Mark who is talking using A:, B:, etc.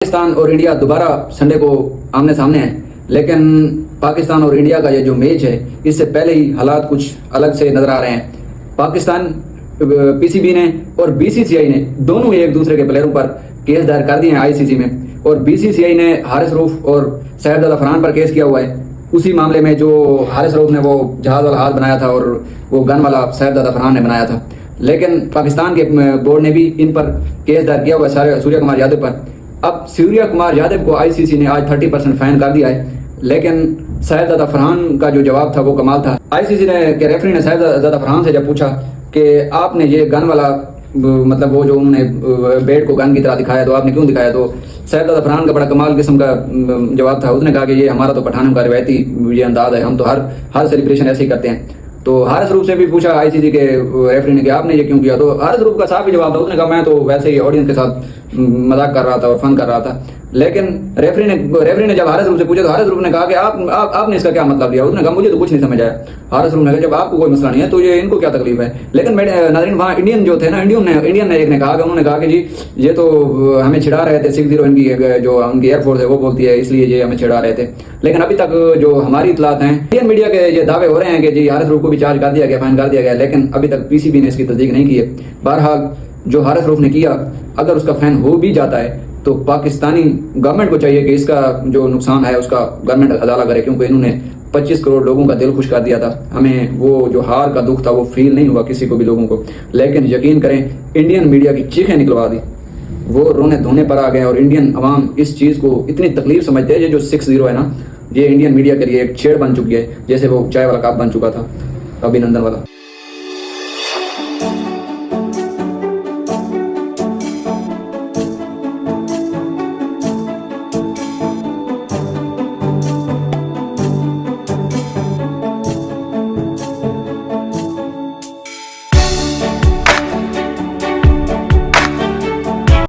A: पाकिस्तान और इंडिया दोबारा संडे को आमने सामने है, लेकिन पाकिस्तान और इंडिया का ये जो मैच है इससे पहले ही हालात कुछ अलग से नजर आ रहे हैं। पाकिस्तान पीसीबी ने और बीसीसीआई ने दोनों एक दूसरे के प्लेयरों पर केस दायर कर दिए हैं आईसीसी में, और बीसीसीआई ने हारिस रऊफ और सैयद फरहान पर केस किया हुआ है। उसी मामले में जो हारिस रऊफ ने वो जहाज वाला हाथ बनाया था और वो गन वाला सैयद फरहान ने बनाया था, लेकिन पाकिस्तान के बोर्ड ने भी इन पर केस दायर किया हुआ है सूर्य कुमार यादव पर। अब सूर्य कुमार यादव को आईसीसी ने आज 30% फाइन कर दिया है, लेकिन सैयद फरहान का जो जवाब था वो कमाल था। आईसीसी ने के रेफरी ने सैयद फरहान से जब पूछा कि आपने ये गन वाला मतलब वो जो उन्होंने बेड को गन की तरह दिखाया तो आपने क्यों दिखाया, तो सैयद फरहान का बड़ा कमाल किस्म का जवाब था। उसने कहा कि ये हमारा तो पठानों का रिवायती ये अंदाज है, हम तो हर सेलिब्रेशन ऐसे ही करते हैं। तो हारिस रऊफ से भी पूछा आईसीसी के रेफरी ने कि आपने ये क्यों किया, तो हारिस रऊफ का साफ ही जवाब था। उसने कहा मैं तो वैसे ही ऑडियंस के साथ मजाक कर रहा था और फन कर रहा था। लेकिन रेफरी ने जब हारिस रऊफ से पूछा तो हारिस रऊफ ने कहा कि आपने इसका क्या मतलब लिया। उसने कहा मुझे तो कुछ नहीं समझ आया। हारिस रऊफ ने कहा जब आपको कोई मसला नहीं है तो ये इनको क्या तकलीफ है। लेकिन नाज़रीन वहाँ इंडियन जो थे ना, इंडियन ने एक ने कहा कि उन्होंने कहा कि जी ये तो हमें छिड़ा रहे थे, 60 इनकी जो उनकी एयरफोर्स है वो बोलती है इसलिए ये हमें छिड़ा रहे थे। लेकिन अभी तक जो हमारी इतलात हैं, इंडियन मीडिया के ये दावे हो रहे हैं कि जी हारिस रऊफ को भी चार्ज कर दिया गया, फाइन कर दिया गया, लेकिन अभी तक पीसीबी ने इसकी तस्दीक नहीं की है। बहरहाल जो हारिस रऊफ ने किया, अगर उसका फैन हो भी जाता है तो पाकिस्तानी गवर्नमेंट को चाहिए कि इसका जो नुकसान है उसका गवर्नमेंट अदाला करे, क्योंकि इन्होंने 25 करोड़ लोगों का दिल खुश कर दिया था। हमें वो जो हार का दुख था वो फील नहीं हुआ किसी को भी लोगों को। लेकिन यकीन करें इंडियन मीडिया की चीखें निकलवा दी, वो रोने धोने पर आ गए, और इंडियन अवाम इस चीज़ को इतनी तकलीफ समझते हैं। ये जो 6-0 है ना, ये इंडियन मीडिया के लिए एक छेड़ बन चुकी है, जैसे वो चाय वाला कप बन चुका था अभिनंदन वाला।